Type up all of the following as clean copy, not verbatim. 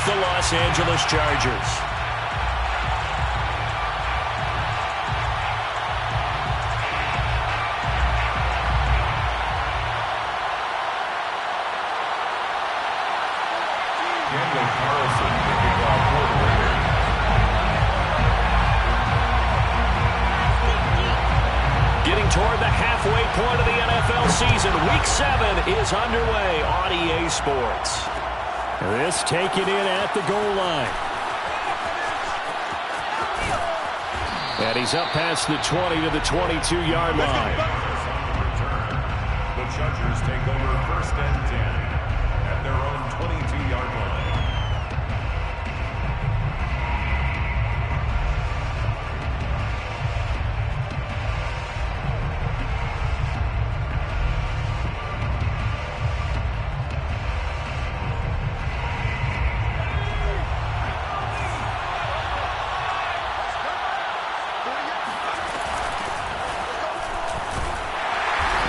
the Los Angeles Chargers. Getting toward the halfway point of the NFL season. Week 7 is underway on EA Sports. This taken in at the goal line. And he's up past the 20 to the 22-yard line. The Chargers take over 1st and 10 at their own 22-yard line.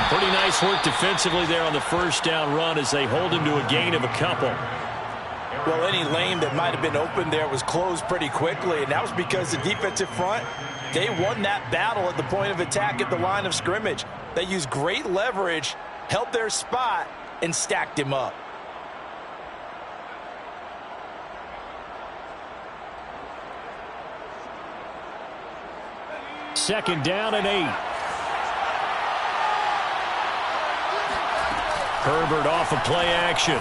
Pretty nice work defensively there on the first down run as they hold him to a gain of a couple. Well, any lane that might have been open there was closed pretty quickly, and that was because the defensive front, they won that battle at the point of attack at the line of scrimmage. They used great leverage, held their spot, and stacked him up. Second down and 8. Herbert off of play action.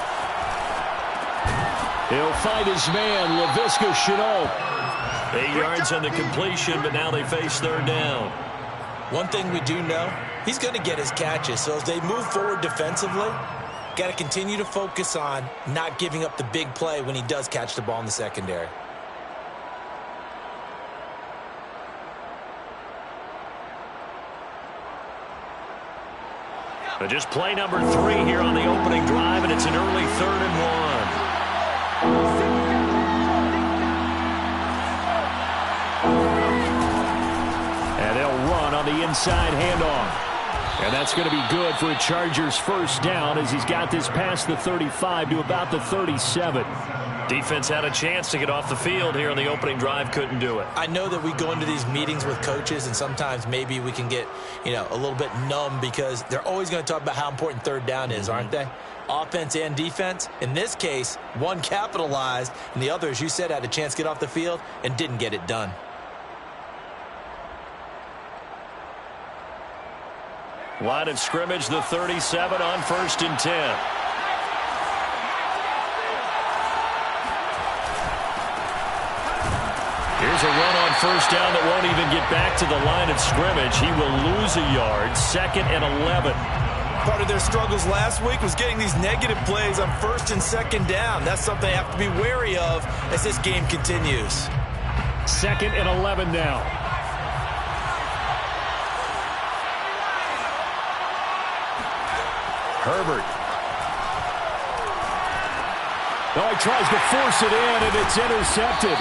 He'll find his man, Laviska Shenault. 8 yards on the completion, but now they face third down. One thing we do know, he's going to get his catches. So as they move forward defensively, got to continue to focus on not giving up the big play when he does catch the ball in the secondary. But just play number 3 here on the opening drive, and it's an early 3rd and 1. And they'll run on the inside handoff. And that's going to be good for a Chargers first down as he's got this past the 35 to about the 37. Defense had a chance to get off the field here on the opening drive, couldn't do it. I know that we go into these meetings with coaches, and sometimes maybe we can get, a little bit numb because they're always going to talk about how important third down is, aren't they? Offense and defense. In this case, one capitalized, and the other, as you said, had a chance to get off the field and didn't get it done. Line of scrimmage, the 37 on 1st and 10. Here's a run on first down that won't even get back to the line of scrimmage. He will lose a yard. 2nd and 11. Part of their struggles last week was getting these negative plays on 1st and 2nd down. That's something they have to be wary of as this game continues. 2nd and 11 now. Herbert. Oh, he tries to force it in, and it's intercepted.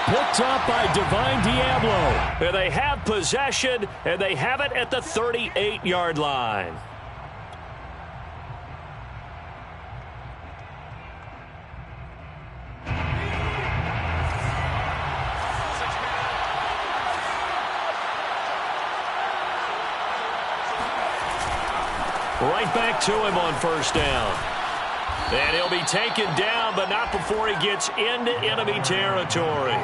Picked up by Divine Diablo. And they have possession, and they have it at the 38-yard line. Right back to him on first down. And he'll be taken down, but not before he gets into enemy territory.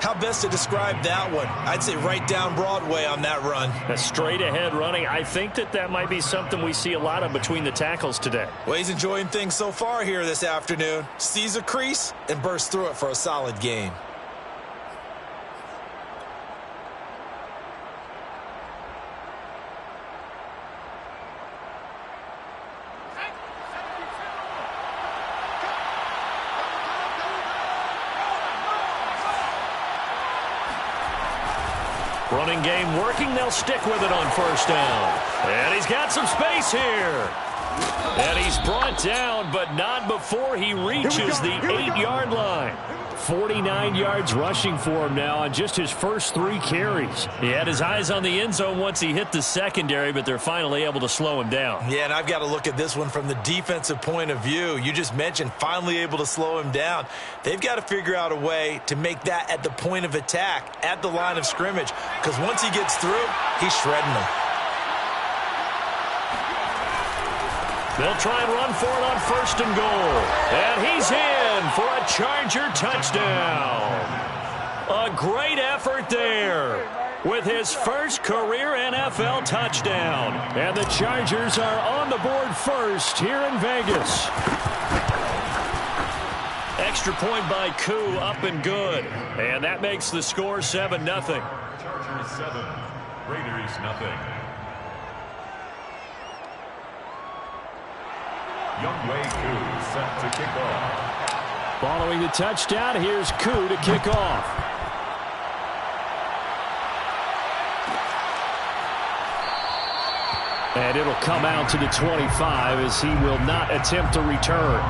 How best to describe that one? I'd say right down Broadway on that run. A straight ahead running. I think that might be something we see a lot of between the tackles today. Well, he's enjoying things so far here this afternoon. Sees a crease and bursts through it for a solid gain. Running game working. They'll stick with it on first down. And he's got some space here. And he's brought down, but not before he reaches the 8-yard line. 49 yards rushing for him now on just his first 3 carries. He had his eyes on the end zone once he hit the secondary, but they're finally able to slow him down. Yeah, and I've got to look at this one from the defensive point of view. You just mentioned finally able to slow him down. They've got to figure out a way to make that at the point of attack, at the line of scrimmage, because once he gets through, he's shredding them. They'll try and run for it on 1st and goal. And he's in for a Charger touchdown. A great effort there with his first career NFL touchdown. And the Chargers are on the board first here in Vegas. Extra point by Koo, up and good. And that makes the score 7-0. Chargers 7, Raiders nothing. Youngway Koo set to kick off. Following the touchdown, here's Koo to kick off. And it'll come out to the 25 as he will not attempt to return.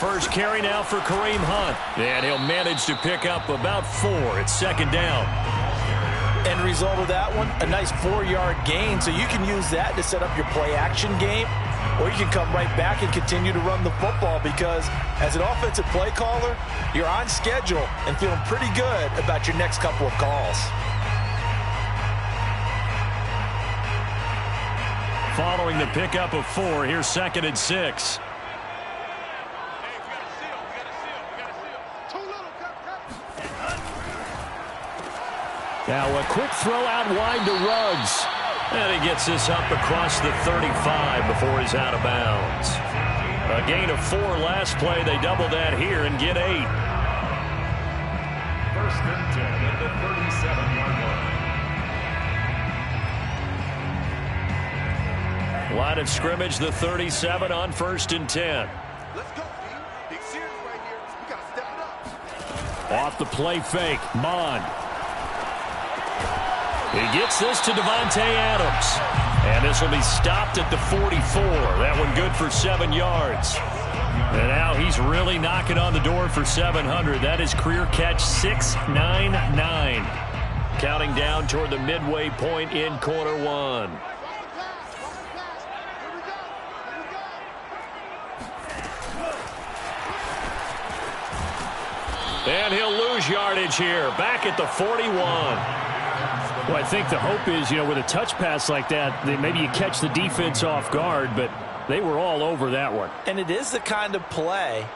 First carry now for Kareem Hunt. And he'll manage to pick up about 4. It's 2nd down. End result of that one, a nice 4-yard gain. So you can use that to set up your play-action game, or you can come right back and continue to run the football because as an offensive play caller, you're on schedule and feeling pretty good about your next couple of calls. Following the pickup of 4, here's 2nd and 6. Now a quick throw out wide to Ruggs. And he gets this up across the 35 before he's out of bounds. A gain of 4 last play. They double that here and get 8. 1st and 10 at the 37-yard line. Line of scrimmage, the 37 on 1st and 10. Let's go, team. Big series right here. We got to step it up. Off the play fake, Mond. He gets this to Devontae Adams. And this will be stopped at the 44. That one good for 7 yards. And now he's really knocking on the door for 700. That is career catch 699. Counting down toward the midway point in quarter 1. And he'll lose yardage here. Back at the 41. Well, I think the hope is, with a touch pass like that, maybe you catch the defense off guard, but they were all over that one. And it is the kind of play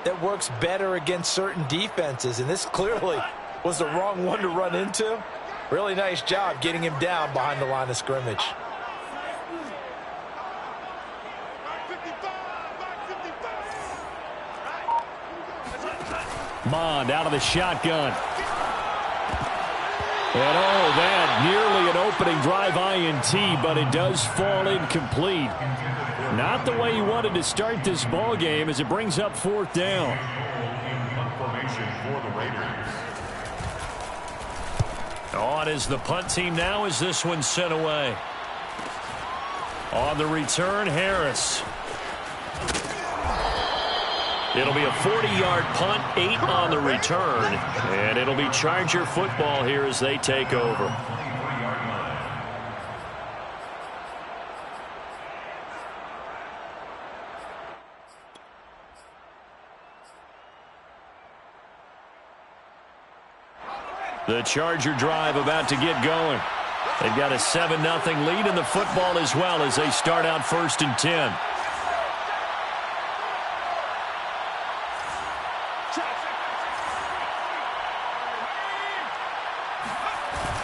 that works better against certain defenses, and this clearly was the wrong one to run into. Really nice job getting him down behind the line of scrimmage. Mond out of the shotgun. And that nearly an opening drive INT, but it does fall incomplete. Not the way he wanted to start this ball game as it brings up 4th down. Formation for the Raiders. On is the punt team now as this one's sent away. On the return, Harris. It'll be a 40-yard punt, 8 on the return, and it'll be Charger football here as they take over. The Charger drive about to get going. They've got a 7-0 lead in the football as well as they start out 1st and 10.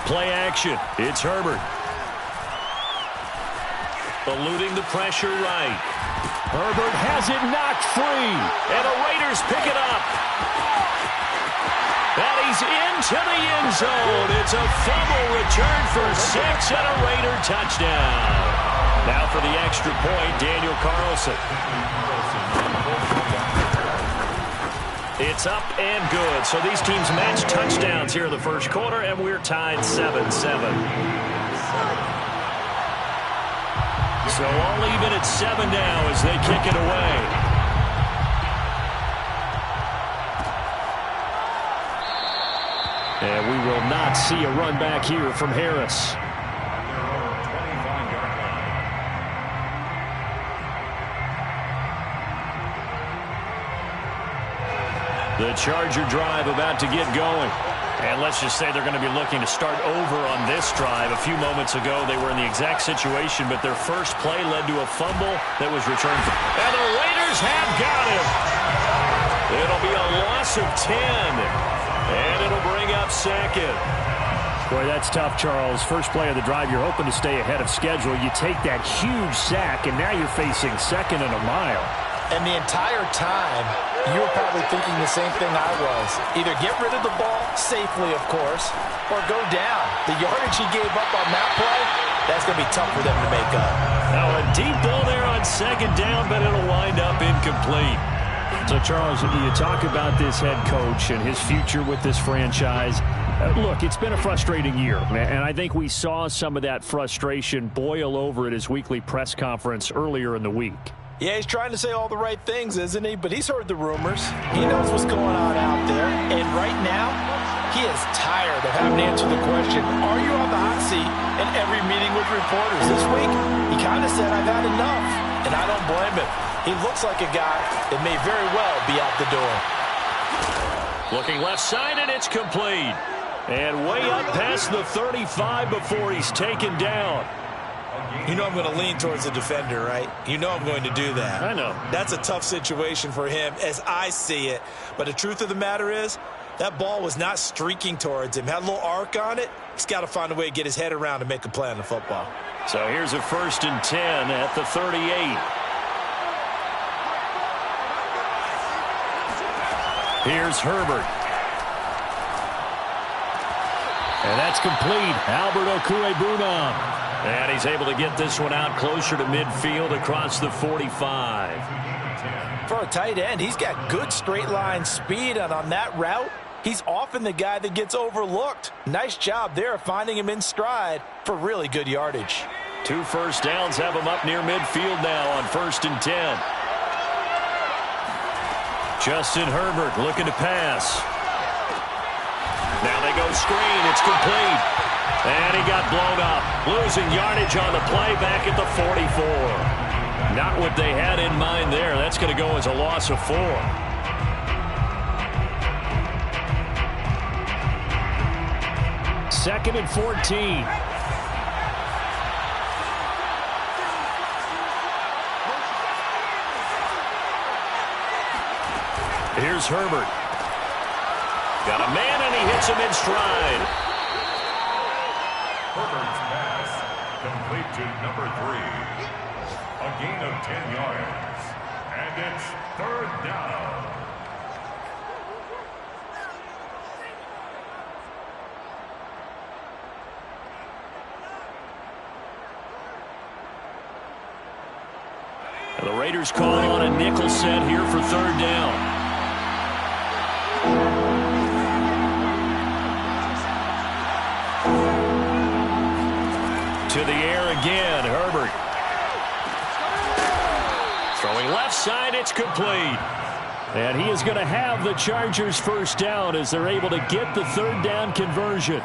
Play action. It's Herbert. Eluding the pressure right. Herbert has it knocked free. And the Raiders pick it up. And he's into the end zone. It's a fumble return for 6 and a Raider touchdown. Now for the extra point, Daniel Carlson. It's up and good. So these teams match touchdowns here in the first quarter, and we're tied 7-7. So all even at 7 now as they kick it away. And we will not see a run back here from Harris. The Charger drive about to get going. And let's just say they're going to be looking to start over on this drive. A few moments ago, they were in the exact situation, but their first play led to a fumble that was returned. And the Raiders have got him. It'll be a loss of 10. And it'll bring up second. Boy, that's tough, Charles. First play of the drive, you're hoping to stay ahead of schedule. You take that huge sack, and now you're facing second and a mile. And the entire time, you were probably thinking the same thing I was. Either get rid of the ball, safely of course, or go down. The yardage he gave up on that play, that's going to be tough for them to make up. Now a deep ball there on second down, but it'll wind up incomplete. So, Charles, you talk about this head coach and his future with this franchise. Look, it's been a frustrating year, and I think we saw some of that frustration boil over at his weekly press conference earlier in the week. Yeah, he's trying to say all the right things, isn't he? But he's heard the rumors. He knows what's going on out there. And right now, he is tired of having to answer the question, are you on the hot seat in every meeting with reporters? This week, he kind of said, I've had enough. And I don't blame him. He looks like a guy that may very well be out the door. Looking left side, and it's complete. And way up past the 35 before he's taken down. You know I'm going to lean towards the defender, right? You know I'm going to do that. I know. That's a tough situation for him as I see it. But the truth of the matter is, that ball was not streaking towards him. Had a little arc on it. He's got to find a way to get his head around and make a play on the football. So here's a 1st and 10 at the 38. Here's Herbert. And that's complete. Albert Okwuegbunam. And he's able to get this one out closer to midfield across the 45. For a tight end, he's got good straight line speed, and on that route, he's often the guy that gets overlooked. Nice job there finding him in stride for really good yardage. 2 first downs have him up near midfield now on 1st and 10. Justin Herbert looking to pass. Now they go screen. It's complete. And he got blown up. Losing yardage on the play back at the 44. Not what they had in mind there. That's going to go as a loss of 4. Second and 14. Here's Herbert. Got a man, and he hits him in stride. Herbert's pass complete to number 3. A gain of 10 yards. And it's 3rd down. And the Raiders calling on a nickel set here for 3rd down. To the air again, Herbert. Throwing left side, it's complete. And he is going to have the Chargers' first down as they're able to get the 3rd down conversion.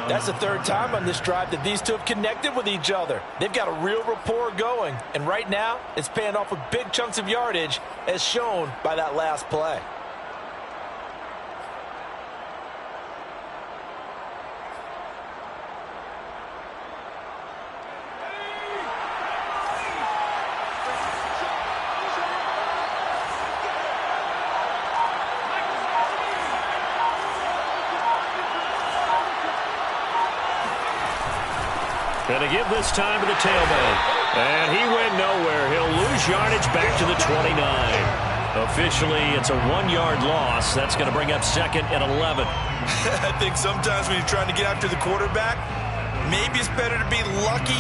That's the 3rd time on this drive that these two have connected with each other. They've got a real rapport going. And right now, it's paying off with big chunks of yardage as shown by that last play. Going to give this time to the tailback. And he went nowhere. He'll lose yardage back to the 29. Officially, it's a 1-yard loss. That's going to bring up 2nd and 11. I think sometimes when you're trying to get after the quarterback, maybe it's better to be lucky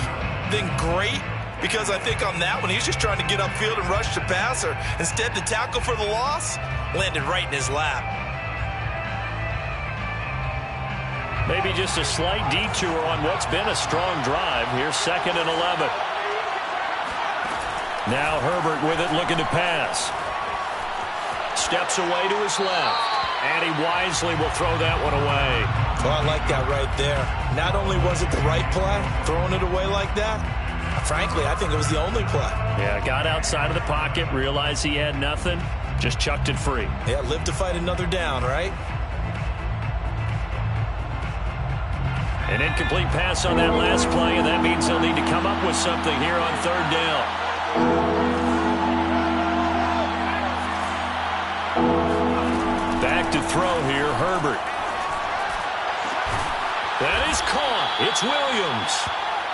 than great, because I think on that one, he's just trying to get upfield and rush the passer. Instead, the tackle for the loss landed right in his lap. Maybe just a slight detour on what's been a strong drive. Here's 2nd and 11. Now Herbert with it, looking to pass. Steps away to his left. And he wisely will throw that one away. Well, I like that right there. Not only was it the right play, throwing it away like that, frankly, I think it was the only play. Yeah, got outside of the pocket, realized he had nothing, just chucked it free. Yeah, live to fight another down, right? An incomplete pass on that last play, and that means they'll need to come up with something here on 3rd down. Back to throw here, Herbert. That is caught. It's Williams.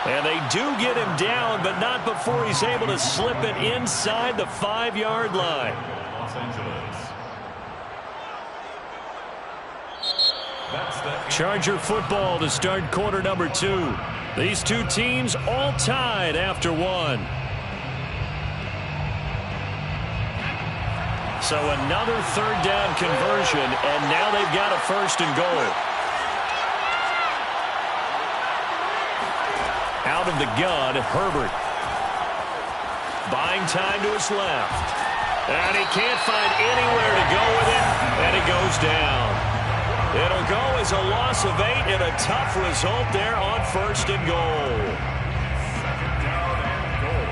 And they do get him down, but not before he's able to slip it inside the 5-yard line. Los Angeles. That's the Charger football to start quarter number 2. These two teams all tied after 1. So another 3rd down conversion, and now they've got a 1st and goal. Out of the gun, Herbert. Buying time to his left. And he can't find anywhere to go with it, and it goes down. It'll go as a loss of 8 and a tough result there on 1st and goal. 2nd down and goal.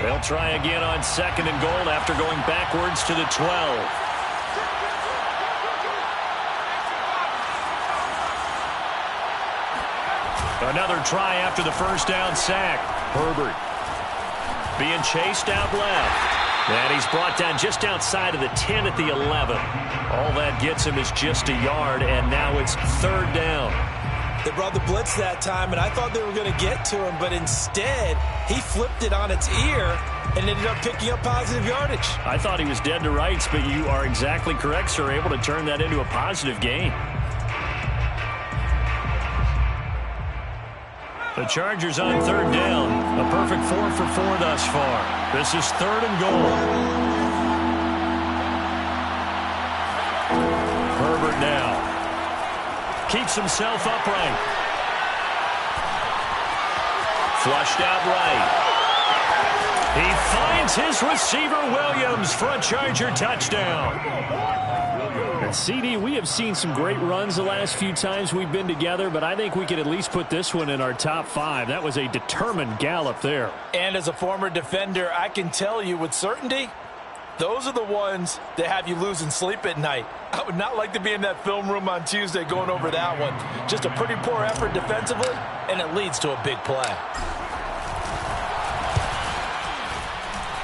They'll try again on 2nd and goal after going backwards to the 12. Another try after the 1st down sack. Herbert being chased out left. And he's brought down just outside of the 10 at the 11. All that gets him is just a yard, and now it's 3rd down. They brought the blitz that time, and I thought they were going to get to him, but instead, he flipped it on its ear and ended up picking up positive yardage. I thought he was dead to rights, but you are exactly correct, sir. Able to turn that into a positive gain. The Chargers on 3rd down. A perfect 4 for 4 thus far. This is 3rd and goal. Herbert now. Keeps himself upright. Flushed out right. He finds his receiver, Williams, for a Charger touchdown. And CD, we have seen some great runs the last few times we've been together, but I think we could at least put this one in our top 5. That was a determined gallop there. And as a former defender, I can tell you with certainty, those are the ones that have you losing sleep at night. I would not like to be in that film room on Tuesday going over that one. Just a pretty poor effort defensively, and it leads to a big play.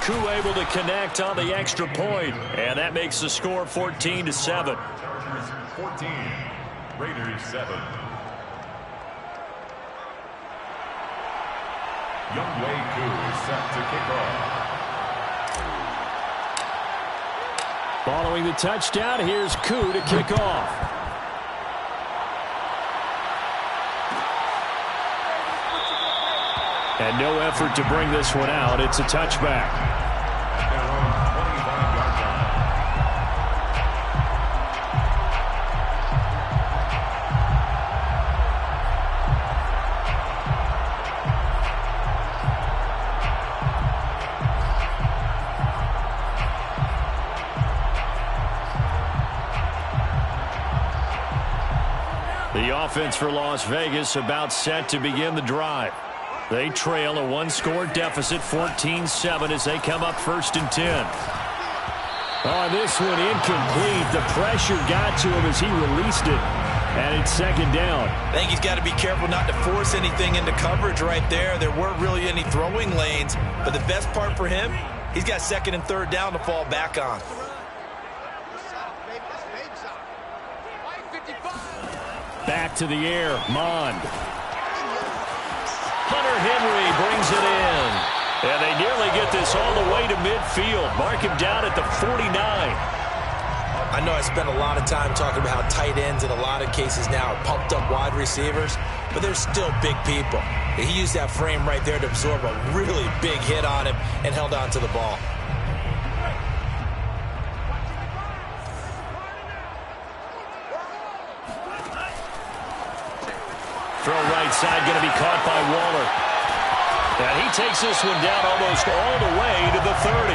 Koo able to connect on the extra point, and that makes the score 14-7. Chargers 14, Raiders 7. Youngway Koo is set to kick off. Following the touchdown, here's Koo to kick off. And no effort to bring this one out. It's a touchback. Their own 25-yard line. The offense for Las Vegas about set to begin the drive. They trail a 1-score deficit, 14-7, as they come up 1st and 10. Oh, this one incomplete. The pressure got to him as he released it, and it's 2nd down. I think he's got to be careful not to force anything into coverage right there. There weren't really any throwing lanes, but the best part for him, he's got 2nd and 3rd down to fall back on. Back to the air. Mond. Hunter Henry brings it in. And they nearly get this all the way to midfield. Mark him down at the 49. I know I spent a lot of time talking about how tight ends in a lot of cases now are pumped up wide receivers, but they're still big people. He used that frame right there to absorb a really big hit on him and held on to the ball. Throw right side going to be caught by Waller. And he takes this one down almost all the way to the 30.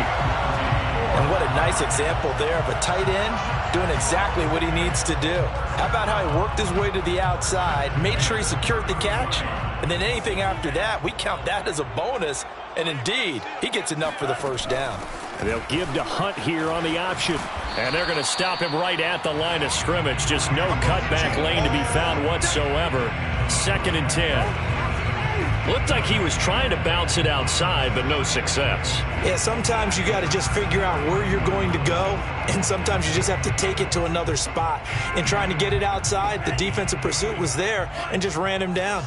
And what a nice example there of a tight end doing exactly what he needs to do. How about how he worked his way to the outside, made sure he secured the catch, and then anything after that, we count that as a bonus. And indeed, he gets enough for the first down. And they'll give to Hunt here on the option. And they're going to stop him right at the line of scrimmage. Just no cutback lane to be found whatsoever. 2nd and 10. Looked like he was trying to bounce it outside, but no success. Yeah, sometimes you got to just figure out where you're going to go, and sometimes you just have to take it to another spot. In trying to get it outside, the defensive pursuit was there and just ran him down.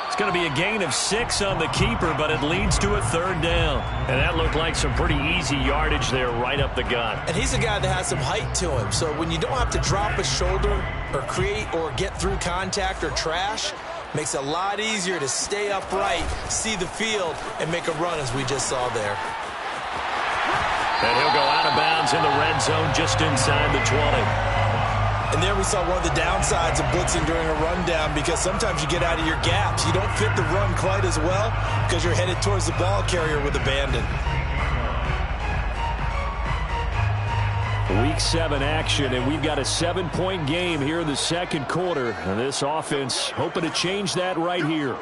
It's going to be a gain of 6 on the keeper, but it leads to a 3rd down. And that looked like some pretty easy yardage there right up the gut. And he's a guy that has some height to him, so when you don't have to drop a shoulder or create or get through contact or trash, makes it a lot easier to stay upright, see the field, and make a run as we just saw there. And he'll go out of bounds in the red zone just inside the 20. And there we saw one of the downsides of blitzing during a rundown, because sometimes you get out of your gaps. You don't fit the run quite as well because you're headed towards the ball carrier with abandon. Week 7 action, and we've got a 7-point game here in the 2nd quarter. And this offense hoping to change that right here.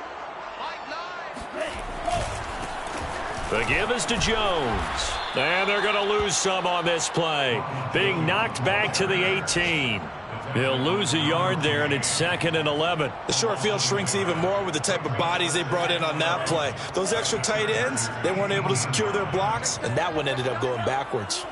The give is to Jones. And they're going to lose some on this play. Being knocked back to the 18. He'll lose a yard there, and it's 2nd and 11. The short field shrinks even more with the type of bodies they brought in on that play. Those extra tight ends, they weren't able to secure their blocks, and that one ended up going backwards.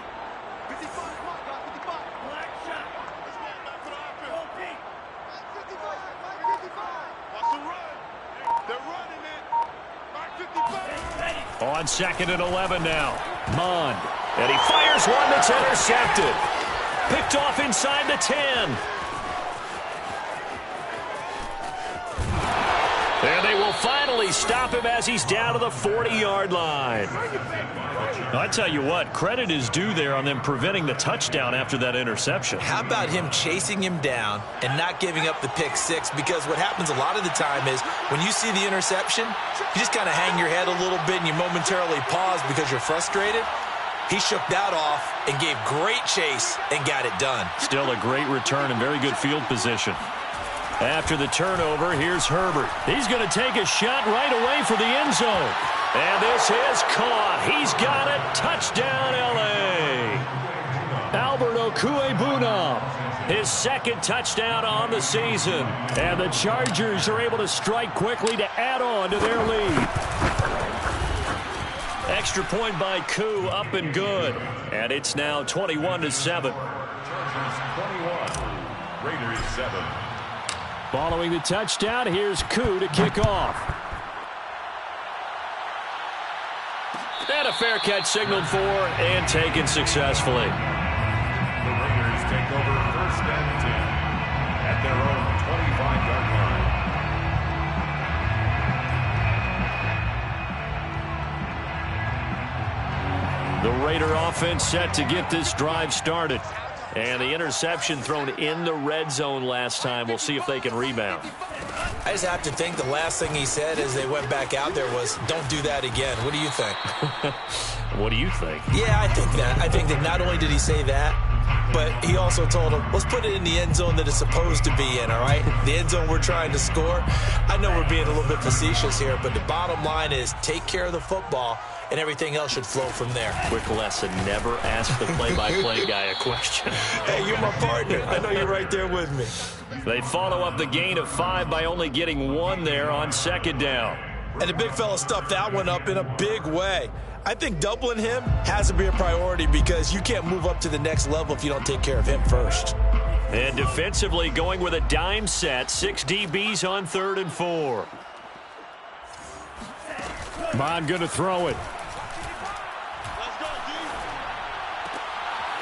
On 2nd and 11 now. Mond. And he fires one that's intercepted. Picked off inside the 10. And they will finally stop him as he's down to the 40-yard line. I tell you what, credit is due there on them preventing the touchdown after that interception. How about him chasing him down and not giving up the pick 6? Because what happens a lot of the time is when you see the interception, you just kind of hang your head a little bit and you momentarily pause because you're frustrated. He shook that off and gave great chase and got it done. Still a great return and very good field position. After the turnover, here's Herbert. He's going to take a shot right away for the end zone. And this is caught. He's got it. Touchdown, L.A. Albert Okuebuna, his 2nd touchdown on the season. And the Chargers are able to strike quickly to add on to their lead. Extra point by Koo, up and good. And it's now 21-7. Chargers 21, Raiders 7. Following the touchdown, here's Koo to kick off. And a fair catch signaled for and taken successfully. The Raiders take over 1st and 10 at their own 25-yard line. The Raider offense set to get this drive started. And the interception thrown in the red zone last time. We'll see if they can rebound. I just have to think the last thing he said as they went back out there was, don't do that again. What do you think? What do you think? Yeah, I think that. I think that not only did he say that, but he also told him, let's put it in the end zone that it's supposed to be in, all right? The end zone we're trying to score. I know we're being a little bit facetious here, but the bottom line is take care of the football and everything else should flow from there. Quick lesson, never ask the play-by-play guy a question. Hey, you're my partner. I know you're right there with me. They follow up the gain of 5 by only getting 1 there on second down. And the big fella stuffed that one up in a big way. I think doubling him has to be a priority because you can't move up to the next level if you don't take care of him first. And defensively going with a dime set, 6 DBs on 3rd and 4. Bond going to throw it.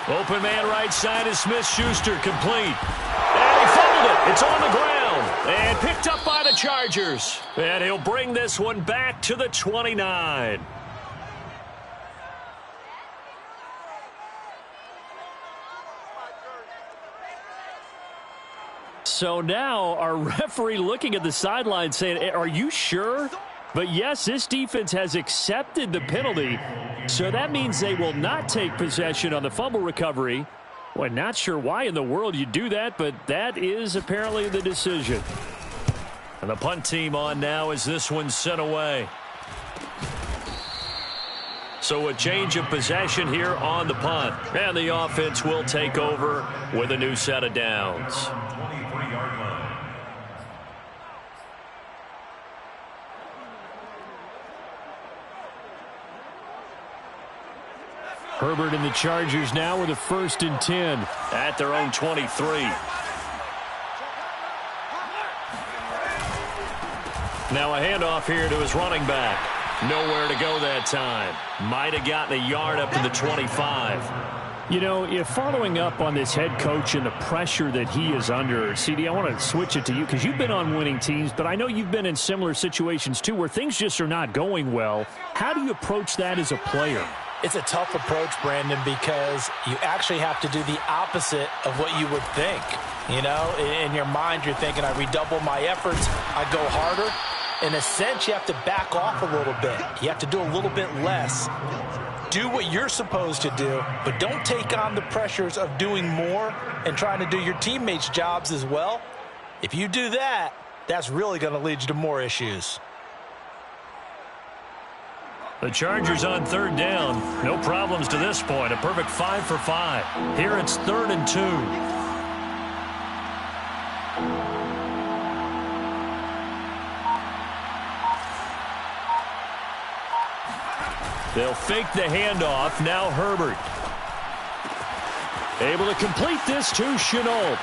Open man right side is Smith-Schuster, complete. And he fumbled it. It's on the ground. And picked up by the Chargers. And he'll bring this one back to the 29. So now our referee looking at the sideline saying, are you sure? But yes, this defense has accepted the penalty, so that means they will not take possession on the fumble recovery. Well, not sure why in the world you do that, but that is apparently the decision. And the punt team on now as this one's sent away. So a change of possession here on the punt. And the offense will take over with a new set of downs. 23-yard line. Herbert and the Chargers now with a 1st and 10 at their own 23. Now a handoff here to his running back. Nowhere to go that time. Might have gotten a yard up to the 25. You know, if following up on this head coach and the pressure that he is under, CD, I want to switch it to you because you've been on winning teams, but I know you've been in similar situations too where things just are not going well. How do you approach that as a player? It's a tough approach, Brandon, because you actually have to do the opposite of what you would think. You know, in your mind, you're thinking, I redouble my efforts, I go harder. In a sense, you have to back off a little bit. You have to do a little bit less. Do what you're supposed to do, but don't take on the pressures of doing more and trying to do your teammates' jobs as well. If you do that, that's really going to lead you to more issues. The Chargers on 3rd down. No problems to this point. A perfect 5 for 5. Here it's 3rd and 2. They'll fake the handoff. Now Herbert. Able to complete this to Chenault.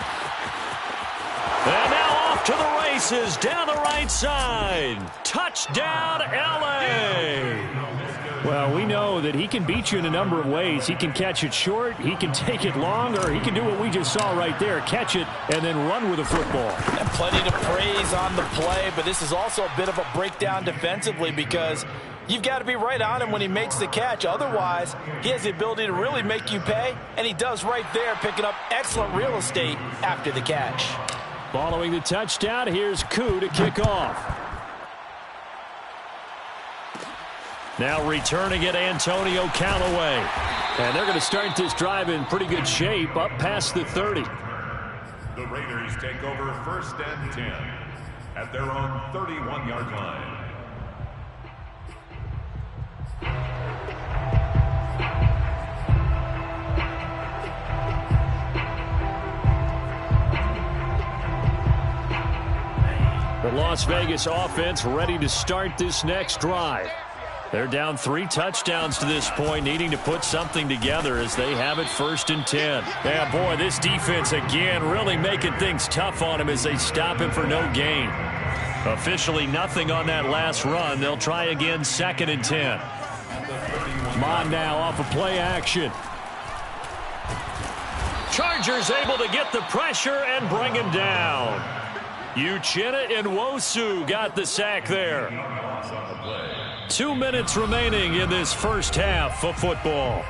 And now off to the races down the right side. Touchdown, L.A. Well, we know that he can beat you in a number of ways. He can catch it short, he can take it long, or he can do what we just saw right there, catch it and then run with the football. And plenty to praise on the play, but this is also a bit of a breakdown defensively because you've got to be right on him when he makes the catch. Otherwise, he has the ability to really make you pay, and he does right there, picking up excellent real estate after the catch. Following the touchdown, here's Koo to kick off. Now returning it, Antonio Callaway. And they're going to start this drive in pretty good shape, up past the 30. The Raiders take over 1st and 10 at their own 31-yard line. The Las Vegas offense ready to start this next drive. They're down 3 touchdowns to this point, needing to put something together as they have it 1st and 10. Yeah, boy, this defense again really making things tough on him as they stop him for no gain. Officially nothing on that last run. They'll try again 2nd and 10. Mon now off of play action. Chargers able to get the pressure and bring him down. Uchenna Nwosu got the sack there. 2 minutes remaining in this first half of football.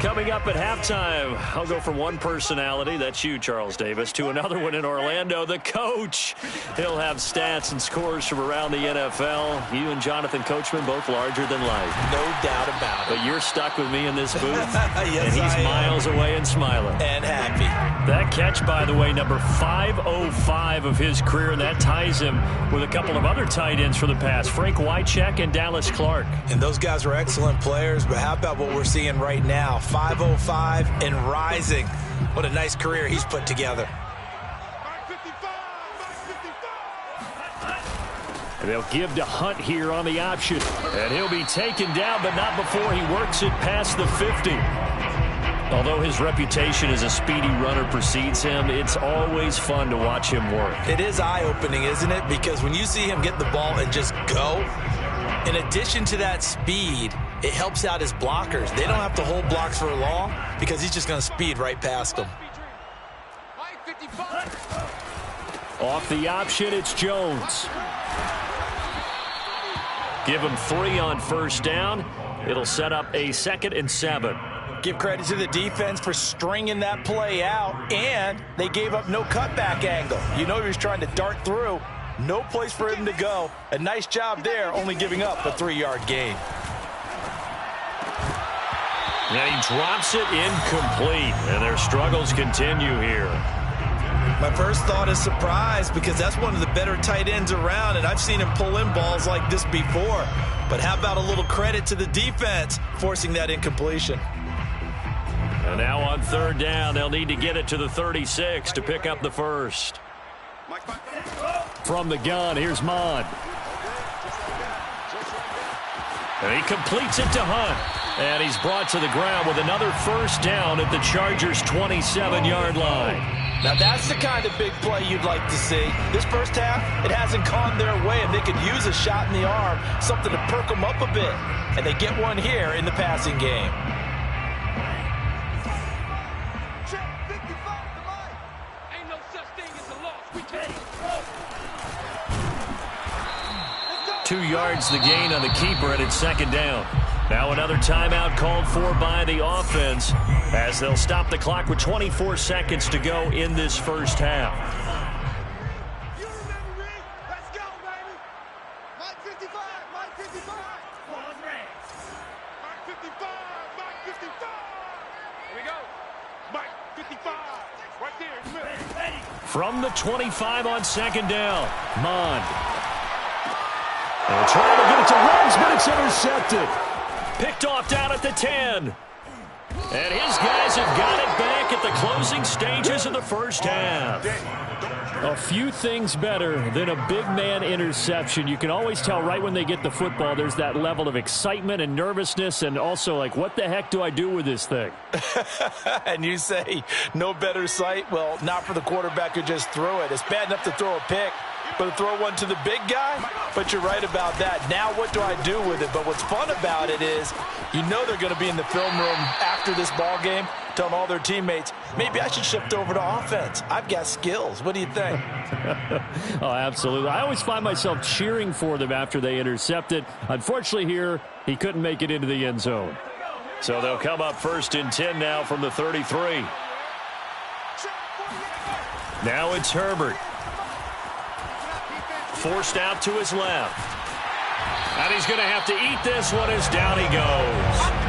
Coming up at halftime, I'll go from one personality, that's you, Charles Davis, to another one in Orlando, the coach. He'll have stats and scores from around the NFL. You and Jonathan Coachman, both larger than life. No doubt about it. But you're stuck with me in this booth, yes, and he's miles away and smiling. And happy. That catch, by the way, number 505 of his career, and that ties him with a couple of other tight ends for the past, Frank Wycheck and Dallas Clark. And those guys were excellent players, but how about what we're seeing right now? 505 and rising. What a nice career he's put together. And they'll give to Hunt here on the option. And he'll be taken down, but not before he works it past the 50. Although his reputation as a speedy runner precedes him, it's always fun to watch him work. It is eye-opening, isn't it? Because when you see him get the ball and just go, in addition to that speed, it helps out his blockers. They don't have to hold blocks for long because he's just going to speed right past them. Off the option, it's Jones. Give him 3 on first down. It'll set up a 2nd and 7. Give credit to the defense for stringing that play out, and they gave up no cutback angle. You know he was trying to dart through. No place for him to go. A nice job there, only giving up a 3-yard gain. And he drops it incomplete, and their struggles continue here. My first thought is surprise because that's one of the better tight ends around, and I've seen him pull in balls like this before. But how about a little credit to the defense forcing that incompletion? And now on 3rd down, they'll need to get it to the 36 to pick up the first. From the gun, here's Mond. And he completes it to Hunt. And he's brought to the ground with another first down at the Chargers' 27-yard line. Now that's the kind of big play you'd like to see. This first half, it hasn't gone their way, and they could use a shot in the arm, something to perk them up a bit. And they get one here in the passing game. Ain't no such thing as a loss. We take it. 2 yards the gain on the keeper, and it's 2nd down. Now another timeout called for by the offense as they'll stop the clock with 24 seconds to go in this first half. You remember me? Let's go, baby. Mike 55, Mike 55. Mike 55, Mike 55. Here we go. Mike 55, right there in the middle. From the 25 on 2nd down, Mond. They're trying to get it to Ruggs, but it's intercepted. Picked off down at the 10. And his guys have got it back at the closing stages of the first half. A few things better than a big man interception. You can always tell right when they get the football, there's that level of excitement and nervousness, and also like, what the heck do I do with this thing? And you say, no better sight? Well, not for the quarterback who just threw it. It's bad enough to throw a pick, but to throw one to the big guy? But you're right about that. Now what do I do with it? But what's fun about it is you know they're going to be in the film room after this ball game telling all their teammates, maybe I should shift over to offense. I've got skills. What do you think? Oh, absolutely. I always find myself cheering for them after they intercept it. Unfortunately here, he couldn't make it into the end zone. So they'll come up 1st and 10 now from the 33. Now it's Herbert. Forced out to his left. And he's going to have to eat this one as down he goes.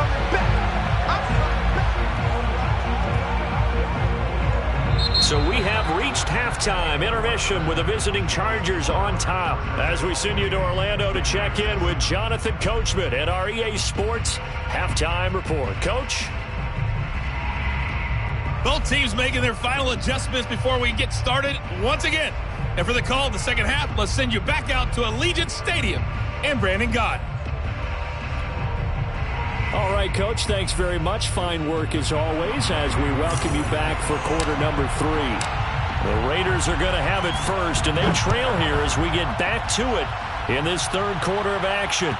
So we have reached halftime. Intermission with the visiting Chargers on top. As we send you to Orlando to check in with Jonathan Coachman at our EA Sports Halftime Report. Coach? Both teams making their final adjustments before we get started once again. And for the call in the second half, let's send you back out to Allegiant Stadium and Brandon Gott. All right, Coach, thanks very much. Fine work as always as we welcome you back for quarter number 3. The Raiders are going to have it first, and they trail here as we get back to it in this 3rd quarter of action.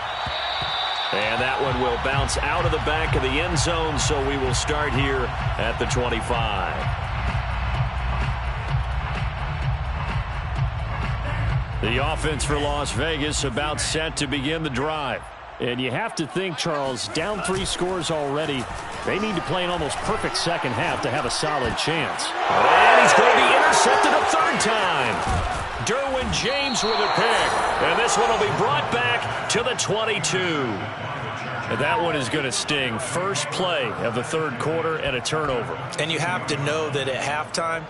And that one will bounce out of the back of the end zone, so we will start here at the 25. The offense for Las Vegas about set to begin the drive. And you have to think, Charles, down 3 scores already. They need to play an almost perfect second half to have a solid chance. And he's going to be intercepted a third time. Derwin James with a pick. And this one will be brought back to the 22. And that one is going to sting. First play of the third quarter and a turnover. And you have to know that at halftime,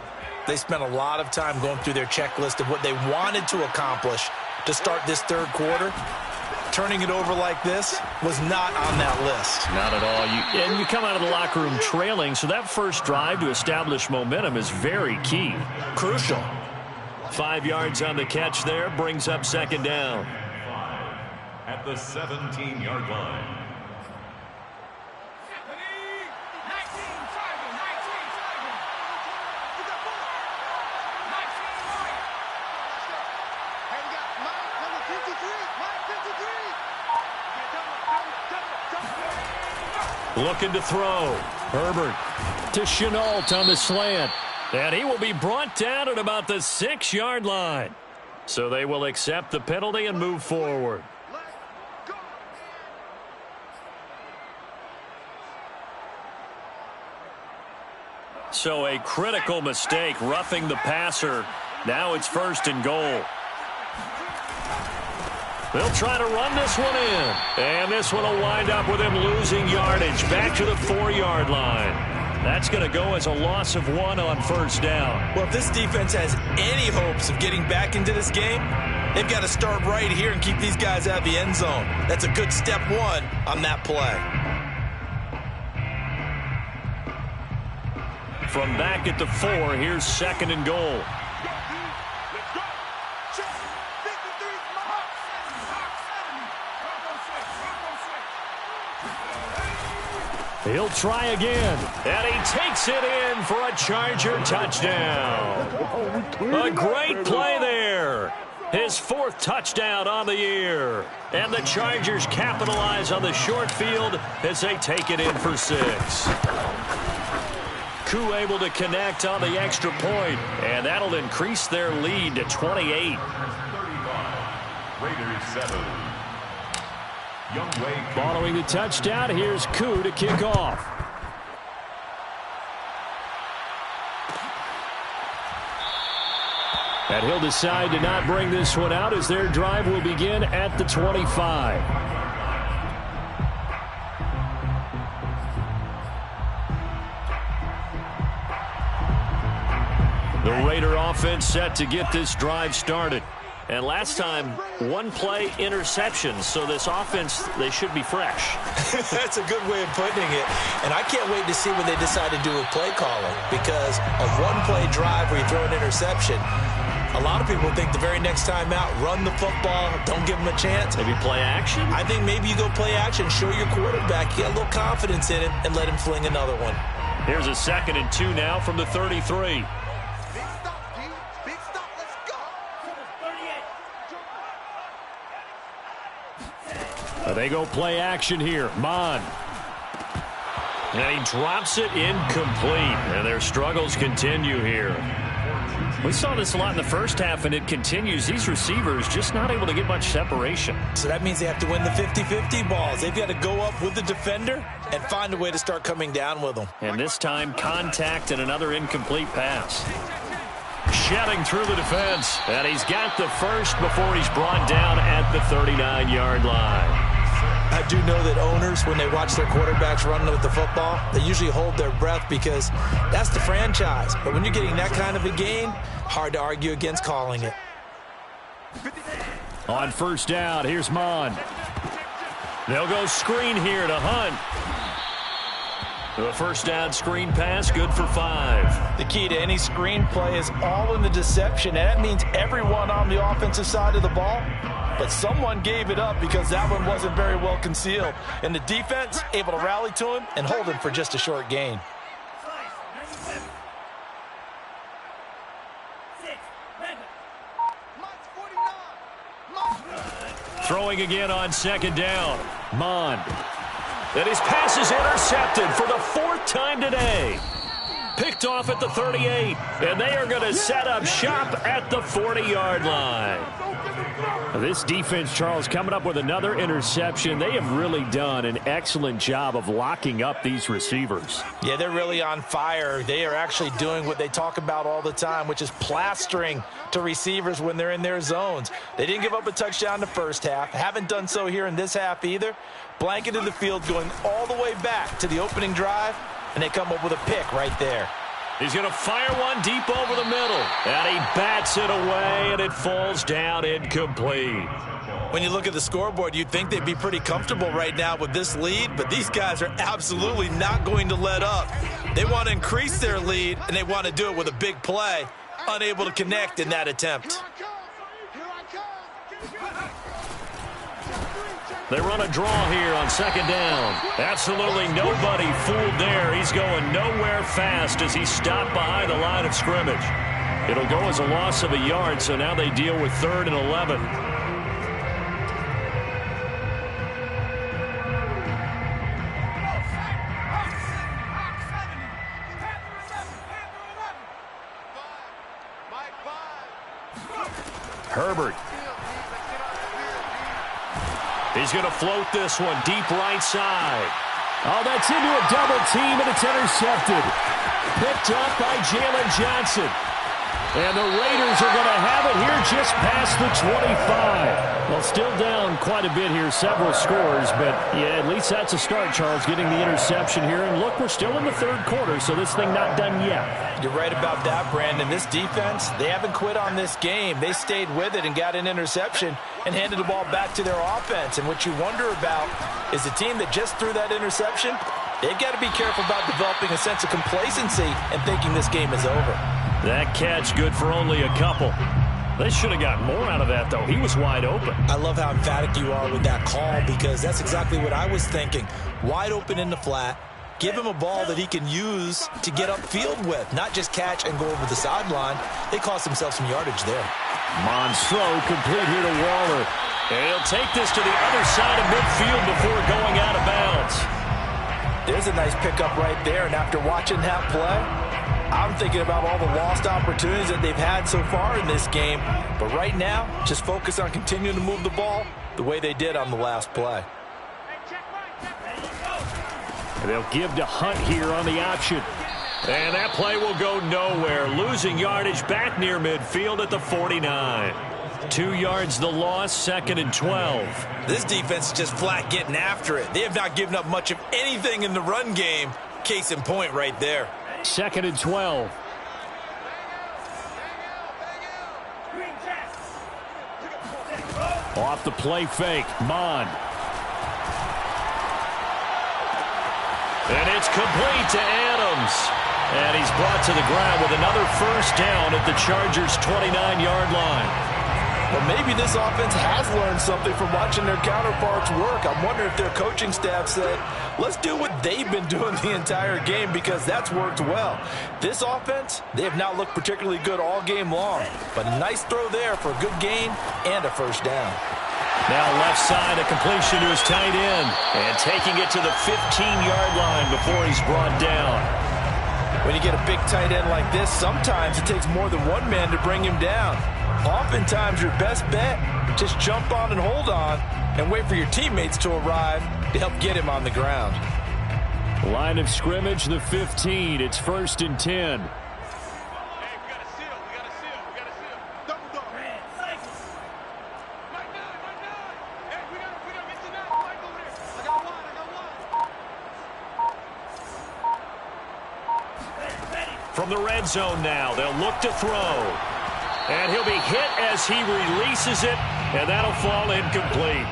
they spent a lot of time going through their checklist of what they wanted to accomplish to start this third quarter. Turning it over like this was not on that list. Not at all. And you come out of the locker room trailing, so that first drive to establish momentum is very key. Crucial. 5 yards on the catch there, brings up second down. At the 17-yard line. Looking to throw. Herbert to Chenault on the slant. And he will be brought down at about the 6-yard line. So they will accept the penalty and move forward. So a critical mistake, roughing the passer. Now it's 1st and goal. They'll try to run this one in. And this one will wind up with him losing yardage back to the 4-yard line. That's going to go as a loss of 1 on first down. Well, if this defense has any hopes of getting back into this game, they've got to start right here and keep these guys out of the end zone. That's a good step 1 on that play. From back at the 4, here's 2nd and goal. He'll try again, and he takes it in for a Charger touchdown. A great play there. His 4th touchdown on the year. And the Chargers capitalize on the short field as they take it in for 6. Koo able to connect on the extra point, and that'll increase their lead to 28. 35, Raiders 7. Following the touchdown, here's Koo to kick off. And he'll decide to not bring this one out as their drive will begin at the 25. The Raider offense set to get this drive started. And last time, 1 play interception. So this offense, they should be fresh. That's a good way of putting it. And I can't wait to see what they decide to do with play calling. Because a 1-play drive where you throw an interception, a lot of people think the very next time out, run the football, don't give them a chance. Maybe play action? I think maybe you go play action, show your quarterback, you get a little confidence in him, and let him fling another one. Here's a 2nd and 2 now from the 33. They go play action here. Mon. And he drops it incomplete. And their struggles continue here. We saw this a lot in the first half, and it continues. These receivers just not able to get much separation. So that means they have to win the 50-50 balls. They've got to go up with the defender and find a way to start coming down with them. And this time, contact and another incomplete pass. Shedding through the defense. And he's got the first before he's brought down at the 39-yard line. I do know that owners, when they watch their quarterbacks running with the football, they usually hold their breath because that's the franchise. But when you're getting that kind of a gain, hard to argue against calling it. On first down, here's Mon. They'll go screen here to Hunt. The first down screen pass, good for 5. The key to any screen play is all in the deception, and that means everyone on the offensive side of the ball. But someone gave it up because that one wasn't very well concealed. And the defense able to rally to him and hold him for just a short gain. Throwing again on second down. Mon. And his pass is intercepted for the 4th time today. Picked off at the 38. And they are going to set up shop at the 40-yard line. This defense, Charles, coming up with another interception. They have really done an excellent job of locking up these receivers. Yeah, they're really on fire. They are actually doing what they talk about all the time, which is plastering to receivers when they're in their zones. They didn't give up a touchdown in the first half. Haven't done so here in this half either. Blanketed the field going all the way back to the opening drive, and they come up with a pick right there. He's going to fire one deep over the middle. And he bats it away, and it falls down incomplete. When you look at the scoreboard, you'd think they'd be pretty comfortable right now with this lead, but these guys are absolutely not going to let up. They want to increase their lead, and they want to do it with a big play. Unable to connect in that attempt. They run a draw here on second down. Absolutely nobody fooled there. He's going nowhere fast as he's stopped behind the line of scrimmage. It'll go as a loss of a yard, so now they deal with 3rd and 11. Herbert. He's going to float this one deep right side. Oh, that's into a double team, and it's intercepted. Picked up by Jalen Johnson. And the Raiders are going to have it here just past the 25. Well, still down quite a bit here, several scores, but yeah, at least that's a start, Charles, getting the interception here. And look, we're still in the 3rd quarter, so this thing not done yet. You're right about that, Brandon. This defense, they haven't quit on this game. They stayed with it and got an interception and handed the ball back to their offense. And what you wonder about is the team that just threw that interception, they've got to be careful about developing a sense of complacency and thinking this game is over. That catch good for only a couple. They should have gotten more out of that, though. He was wide open. I love how emphatic you are with that call because that's exactly what I was thinking. Wide open in the flat. Give him a ball that he can use to get upfield with, not just catch and go over the sideline. They cost themselves some yardage there. Mons throw complete here to Waller. And he'll take this to the other side of midfield before going out of bounds. There's a nice pickup right there, and after watching that play, I'm thinking about all the lost opportunities that they've had so far in this game. But right now, just focus on continuing to move the ball the way they did on the last play. And they'll give to Hunt here on the option. And that play will go nowhere. Losing yardage back near midfield at the 49. 2 yards the loss, 2nd and 12. This defense is just flat getting after it. They have not given up much of anything in the run game. Case in point right there. 2nd and 12. Off the play fake, Mond. And it's complete to Adams. And he's brought to the ground with another first down at the Chargers' 29-yard line. Well, maybe this offense has learned something from watching their counterparts work. I'm wondering if their coaching staff said, let's do what they've been doing the entire game because that's worked well. This offense, they have not looked particularly good all game long. But a nice throw there for a good gain and a first down. Now left side, a completion to his tight end. And taking it to the 15-yard line before he's brought down. When you get a big tight end like this, sometimes it takes more than one man to bring him down. Oftentimes, your best bet, just jump on and hold on and wait for your teammates to arrive to help get him on the ground. Line of scrimmage, the 15. It's 1st and 10. Hey, we got a seal. We got a seal. We got a seal. Double dog. Right now. Hey, we got to get to that. Mike over there. I got one. From the red zone now, they'll look to throw. And he'll be hit as he releases it, and that'll fall incomplete.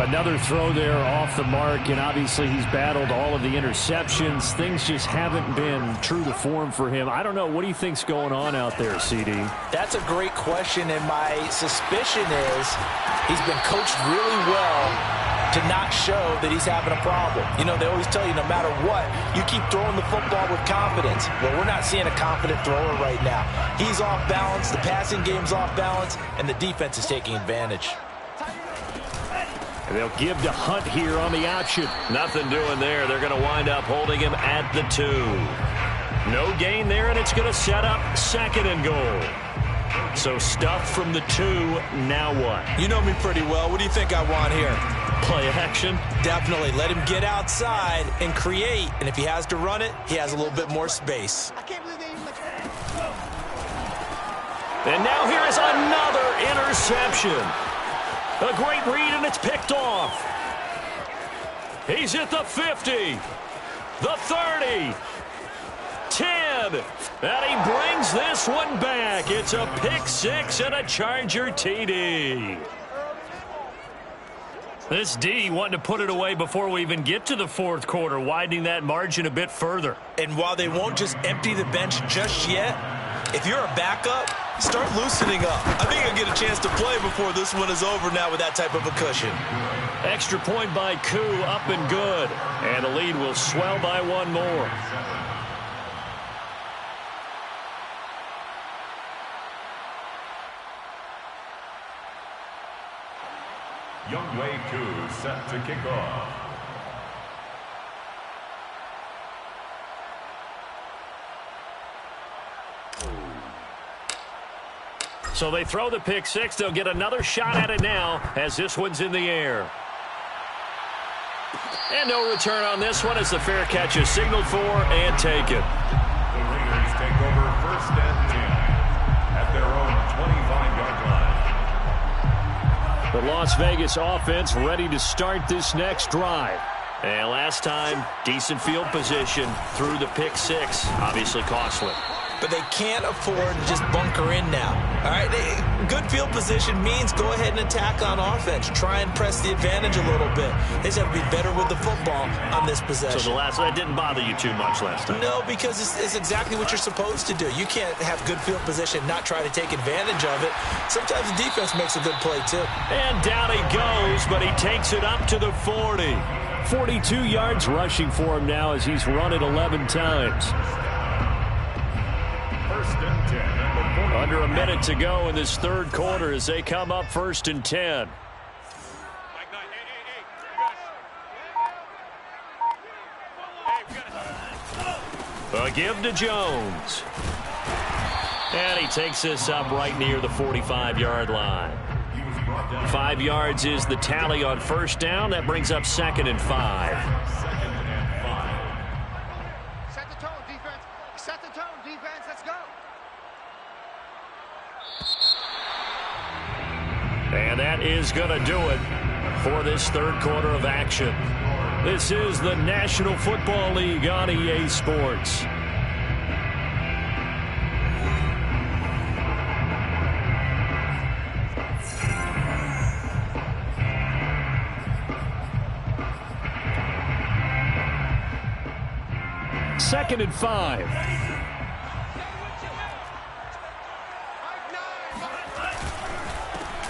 Another throw there off the mark, and obviously he's battled all of the interceptions. Things just haven't been true to form for him. I don't know. What do you think's going on out there, CD? That's a great question, and my suspicion is he's been coached really well to not show that he's having a problem. You know, they always tell you no matter what, you keep throwing the football with confidence. Well, we're not seeing a confident thrower right now. He's off balance, the passing game's off balance, and the defense is taking advantage. And they'll give to Hunt here on the option. Nothing doing there. They're going to wind up holding him at the 2. No gain there, and it's going to set up 2nd and goal. So stuff from the 2. Now what? You know me pretty well. What do you think I want here? Play action? Definitely. Let him get outside and create. And if he has to run it, he has a little bit more space. I can't believe they even let you. And now here is another interception. A great read, and it's picked off. He's at the 50, the 30, 10, and he brings this one back. It's a pick 6 and a Charger TD. This D wanting to put it away before we even get to the fourth quarter, widening that margin a bit further. And while they won't just empty the bench just yet, if you're a backup, start loosening up. I think you'll get a chance to play before this one is over now with that type of a cushion. Extra point by Koo, up and good. And the lead will swell by one more. Youngway Koo set to kick off. So they throw the pick 6. They'll get another shot at it now as this one's in the air. And no return on this one as the fair catch is signaled for and taken. The Raiders take over 1st and 10 at their own 25-yard line. The Las Vegas offense ready to start this next drive. And last time, decent field position through the pick 6. Obviously costly. But they can't afford to just bunker in now. All right, good field position means go ahead and attack on offense. Try and press the advantage a little bit. They just have to be better with the football on this possession. So that didn't bother you too much last time? No, because it's exactly what you're supposed to do. You can't have good field position, not try to take advantage of it. Sometimes the defense makes a good play too. And down he goes, but he takes it up to the 40. 42 yards rushing for him now as he's run it 11 times. Under a minute to go in this third quarter as they come up 1st and 10. A give to Jones. And he takes this up right near the 45-yard line. 5 yards is the tally on 1st down. That brings up 2nd and 5. Set the tone, defense. Set the tone, defense. Let's go. And that is going to do it for this third quarter of action. This is the National Football League on EA Sports. Second and 5.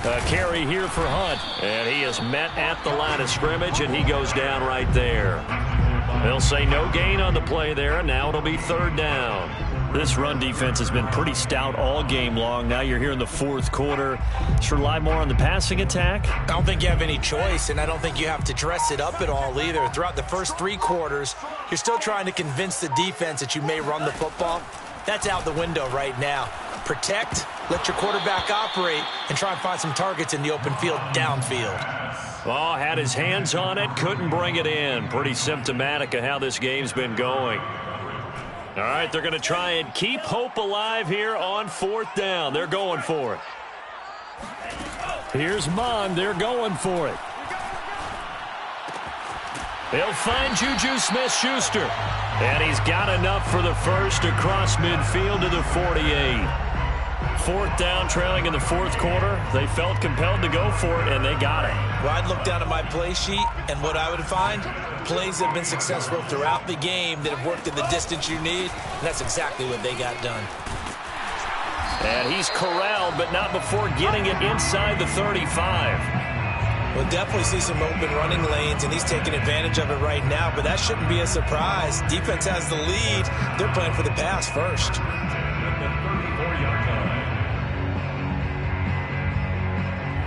A carry here for Hunt, and he is met at the line of scrimmage, and he goes down right there. They'll say no gain on the play there, and now it'll be 3rd down. This run defense has been pretty stout all game long. Now you're here in the fourth quarter. Should rely more on the passing attack? I don't think you have any choice, and I don't think you have to dress it up at all either. Throughout the first 3 quarters, you're still trying to convince the defense that you may run the football. That's out the window right now. Protect, let your quarterback operate, and try and find some targets in the open field downfield. Oh, had his hands on it, couldn't bring it in. Pretty symptomatic of how this game's been going. All right, they're going to try and keep hope alive here on 4th down. They're going for it. Here's Mon. They're going for it. They'll find Juju Smith-Schuster. And he's got enough for the first across midfield to the 48. 4th down, trailing in the fourth quarter. They felt compelled to go for it, and they got it. Well, I'd look down at my play sheet, and what I would find, plays that have been successful throughout the game that have worked in the distance you need, and that's exactly what they got done. And he's corralled, but not before getting it inside the 35. We'll definitely see some open running lanes, and he's taking advantage of it right now, but that shouldn't be a surprise. Defense has the lead. They're playing for the pass first.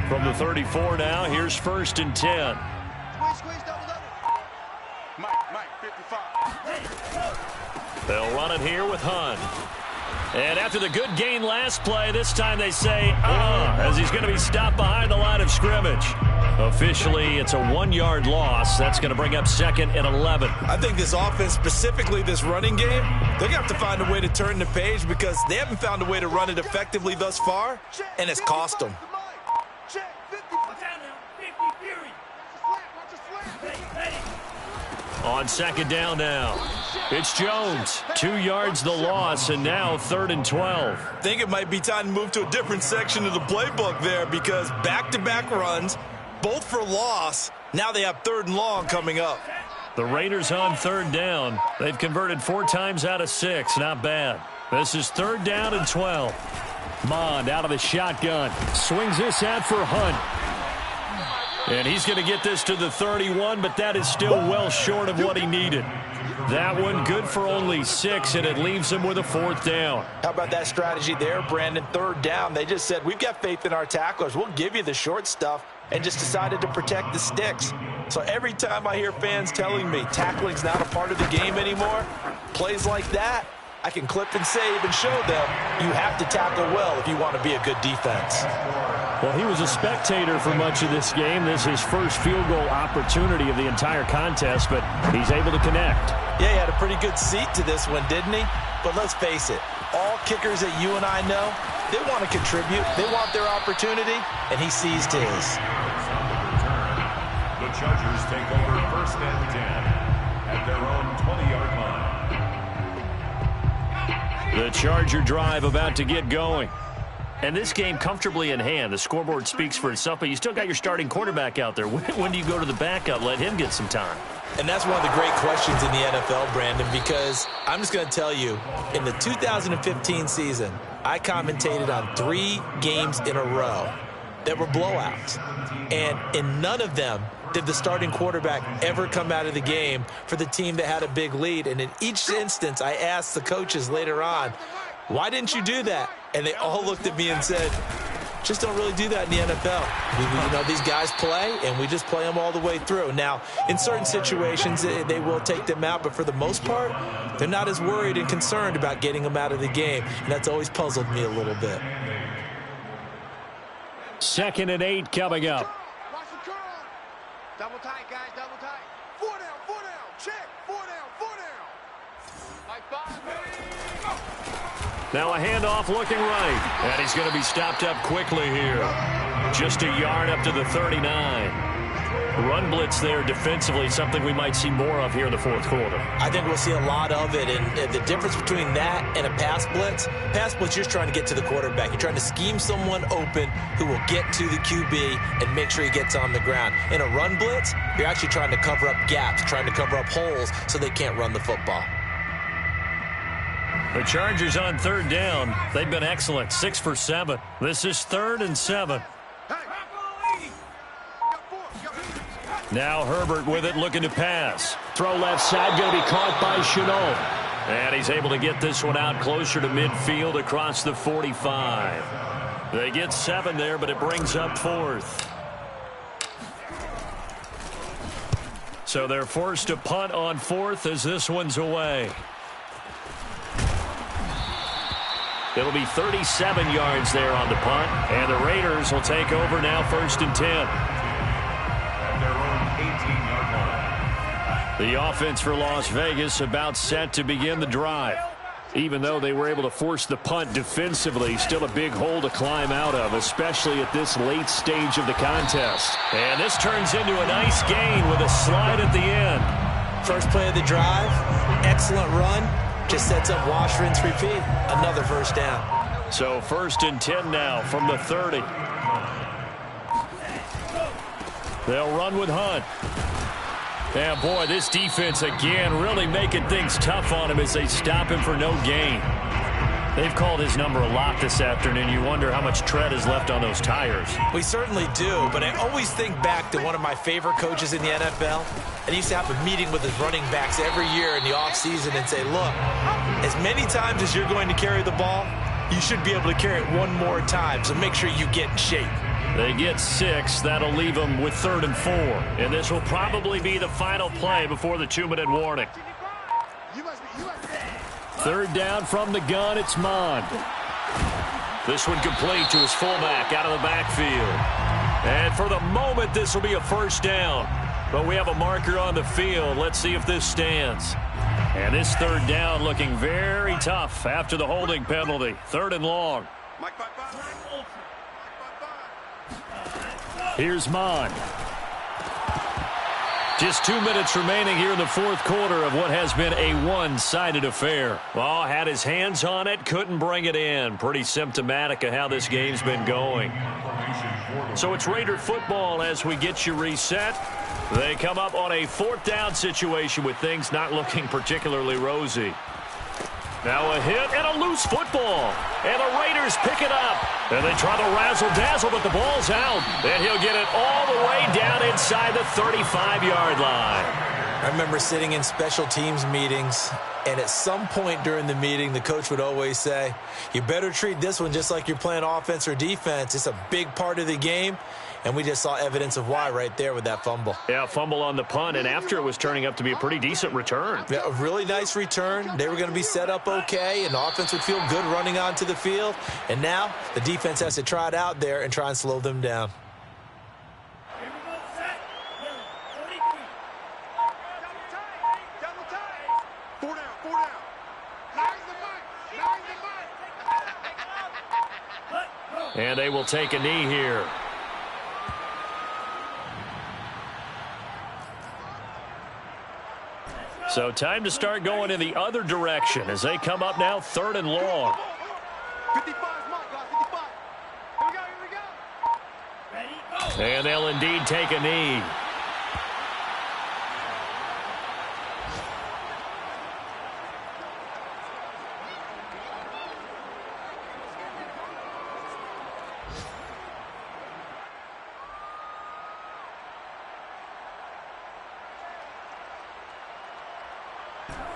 From the 34 now, here's 1st and 10. Squeeze, double. Mike, 55. They'll run it here with Hunt. And after the good gain last play, this time they say, as he's going to be stopped behind the line of scrimmage. Officially, it's a 1-yard loss. That's going to bring up 2nd and 11. I think this offense, specifically this running game, they're going to have to find a way to turn the page because they haven't found a way to run it effectively thus far, and it's cost them. On 2nd down now, it's Jones. 2 yards the loss, and now 3rd and 12. I think it might be time to move to a different section of the playbook there because back-to-back runs, both for loss. Now they have 3rd and long coming up. The Raiders on 3rd down. They've converted 4 times out of 6. Not bad. This is 3rd down and 12. Mond out of the shotgun. Swings this out for Hunt. And he's going to get this to the 31, but that is still well short of what he needed. That one good for only 6, and it leaves him with a 4th down. How about that strategy there, Brandon? 3rd down. They just said, we've got faith in our tacklers. We'll give you the short stuff, and just decided to protect the sticks. So every time I hear fans telling me tackling's not a part of the game anymore, plays like that, I can clip and save and show them you have to tackle well if you want to be a good defense. Well, he was a spectator for much of this game. This is his first field goal opportunity of the entire contest, but he's able to connect. Yeah, he had a pretty good seat to this one, didn't he? But let's face it, all kickers that you and I know, they want to contribute. They want their opportunity, and he seized his. The Chargers take over 1st and 10 at their own 20-yard line. The Charger drive about to get going. And this game comfortably in hand. The scoreboard speaks for itself, but you still got your starting quarterback out there. When do you go to the backup? Let him get some time. And that's one of the great questions in the NFL, Brandon, because I'm just going to tell you, in the 2015 season, I commentated on 3 games in a row that were blowouts. And in none of them did the starting quarterback ever come out of the game for the team that had a big lead. And in each instance, I asked the coaches later on, why didn't you do that? And they all looked at me and said, just don't really do that in the NFL. You know, these guys play, and we just play them all the way through. Now, in certain situations, they will take them out, but for the most part, they're not as worried and concerned about getting them out of the game, and that's always puzzled me a little bit. 2nd and 8 coming up. Watch the curl. Double tight, guys, double tight. 4 down, check. 4 down. Like 5, baby. Now a handoff looking right. And he's going to be stopped up quickly here. Just a yard up to the 39. Run blitz there defensively, something we might see more of here in the 4th quarter. I think we'll see a lot of it, and the difference between that and a pass blitz, you're just trying to get to the quarterback. You're trying to scheme someone open who will get to the QB and make sure he gets on the ground. In a run blitz, you're actually trying to cover up gaps, trying to cover up holes so they can't run the football. The Chargers on 3rd down. They've been excellent, 6 for 7. This is 3rd and 7. Now Herbert with it, looking to pass. Throw left side, going to be caught by Chenault. And he's able to get this one out closer to midfield across the 45. They get 7 there, but it brings up 4th. So they're forced to punt on 4th as this one's away. It'll be 37 yards there on the punt, and the Raiders will take over now 1st and 10. The offense for Las Vegas about set to begin the drive. Even though they were able to force the punt defensively, still a big hole to climb out of, especially at this late stage of the contest. And this turns into a nice gain with a slide at the end. First play of the drive, excellent run. Just sets up wash, rinse, repeat. Another 1st down. So 1st and 10 now from the 30. They'll run with Hunt. And boy, this defense again really making things tough on him as they stop him for no gain. They've called his number a lot this afternoon. You wonder how much tread is left on those tires. We certainly do, but I always think back to one of my favorite coaches in the NFL. And he used to have a meeting with his running backs every year in the offseason and say, look, as many times as you're going to carry the ball, you should be able to carry it one more time, so make sure you get in shape. They get 6. That'll leave them with 3rd and 4. And this will probably be the final play before the 2-minute warning. Third down from the gun, it's Mond. This one complete to his fullback out of the backfield. And for the moment, this will be a first down. But we have a marker on the field. Let's see if this stands. And this third down looking very tough after the holding penalty. Third and long. Here's Mond. Just 2 minutes remaining here in the fourth quarter of what has been a one-sided affair. Well, had his hands on it, couldn't bring it in. Pretty symptomatic of how this game's been going. So it's Raider football as we get you reset. They come up on a fourth down situation with things not looking particularly rosy. Now a hit and a loose football. And the Raiders pick it up. And they try to razzle-dazzle, but the ball's out. And he'll get it all the way down inside the 35-yard line. I remember sitting in special teams meetings, and at some point during the meeting, the coach would always say, you better treat this one just like you're playing offense or defense. It's a big part of the game. And we just saw evidence of why right there with that fumble. Yeah, fumble on the punt, and after it was turning up to be a pretty decent return. Yeah, a really nice return. They were going to be set up okay, and the offense would feel good running onto the field. And now the defense has to try it out there and try and slow them down. And they will take a knee here. So time to start going in the other direction as they come up now third and long. 55 mark, guys, 55. Here we go. And they'll indeed take a knee.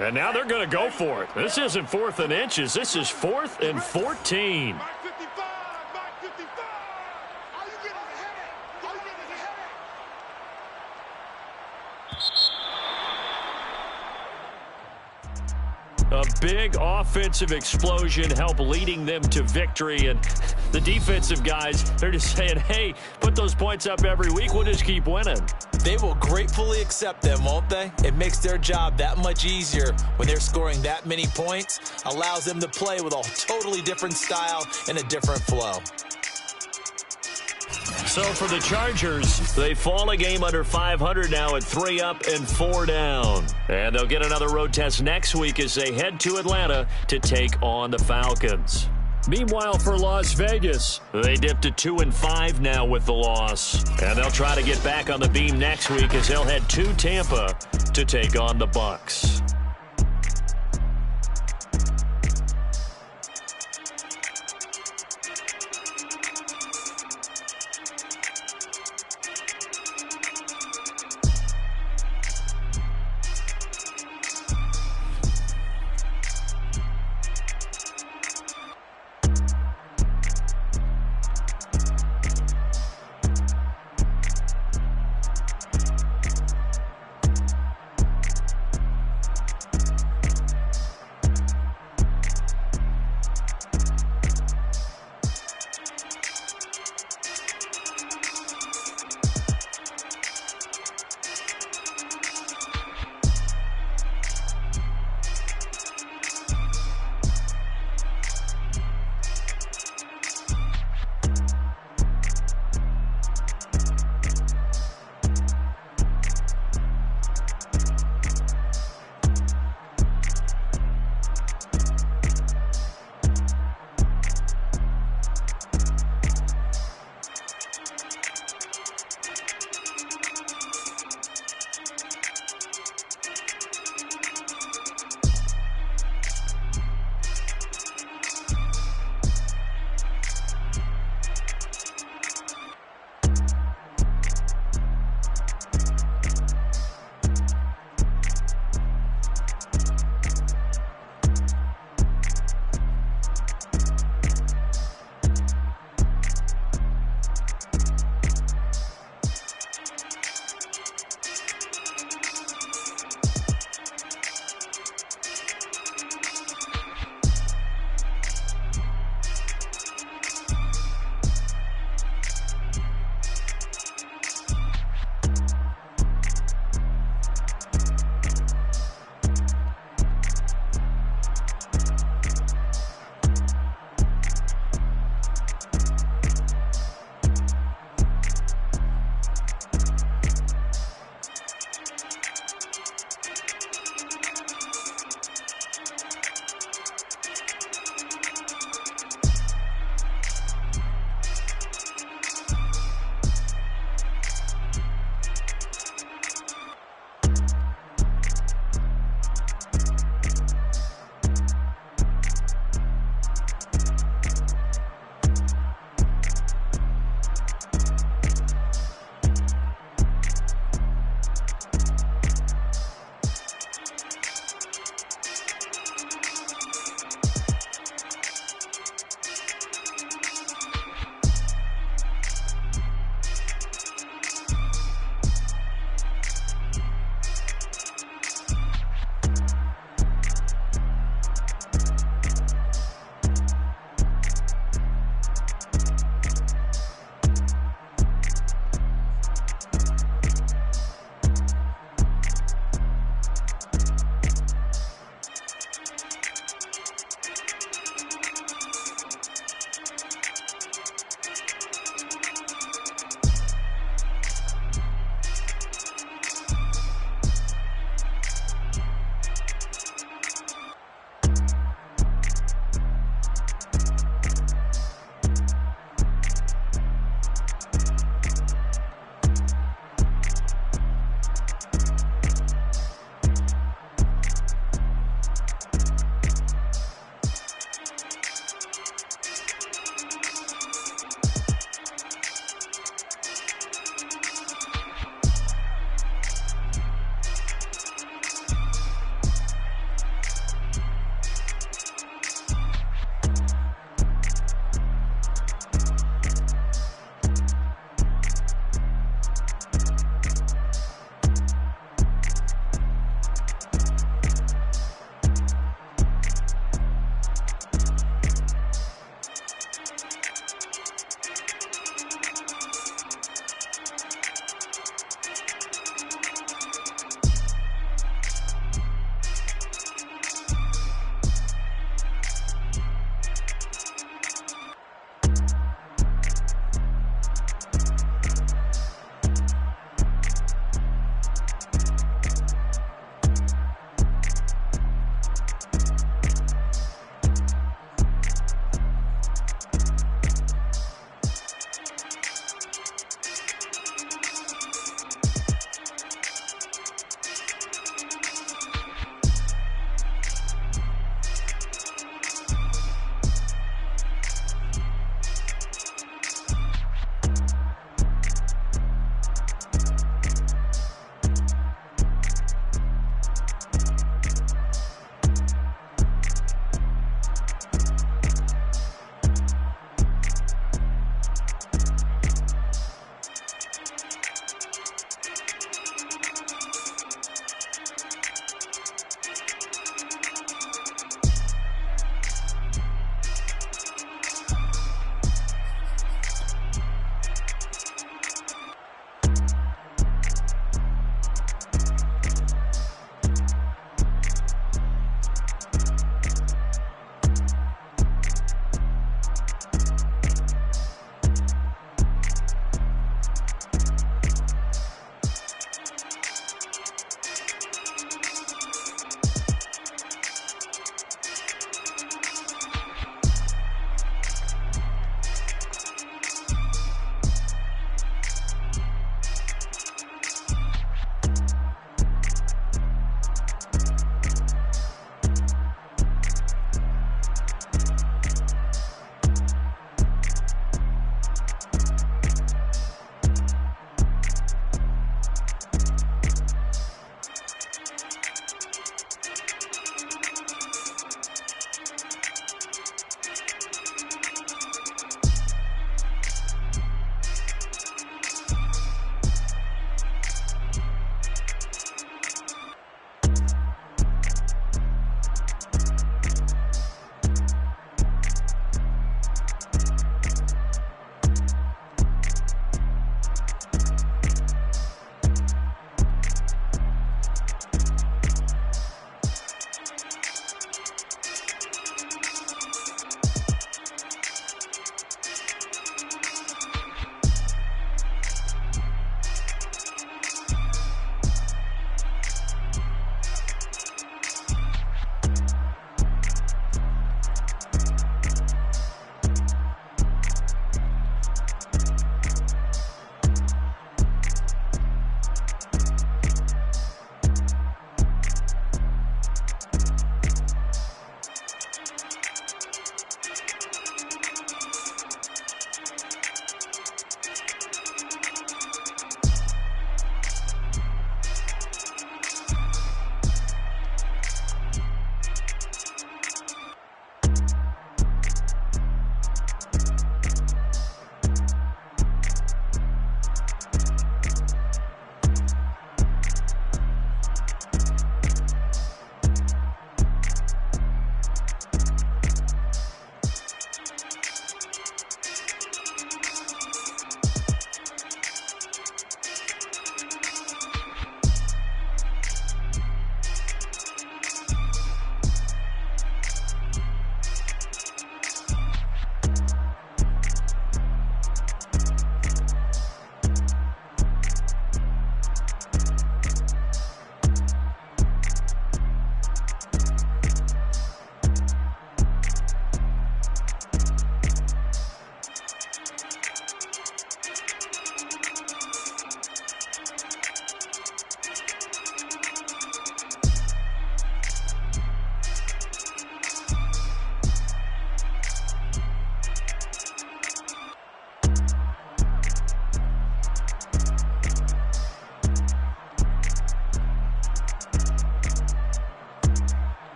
And now they're going to go for it. This isn't 4th and inches. This is 4th and 14. Mark 55, mark 55. Are you getting a headache? Are you getting a headache? A big offensive explosion helped leading them to victory. And the defensive guys, they're just saying, hey, put those points up every week. We'll just keep winning. They will gratefully accept them, won't they? It makes their job that much easier when they're scoring that many points. Allows them to play with a totally different style and a different flow. So for the Chargers, they fall a game under 500 now at 3 up and 4 down. And they'll get another road test next week as they head to Atlanta to take on the Falcons. Meanwhile, for Las Vegas, they dipped to 2-5 now with the loss. And they'll try to get back on the beam next week as they'll head to Tampa to take on the Bucs.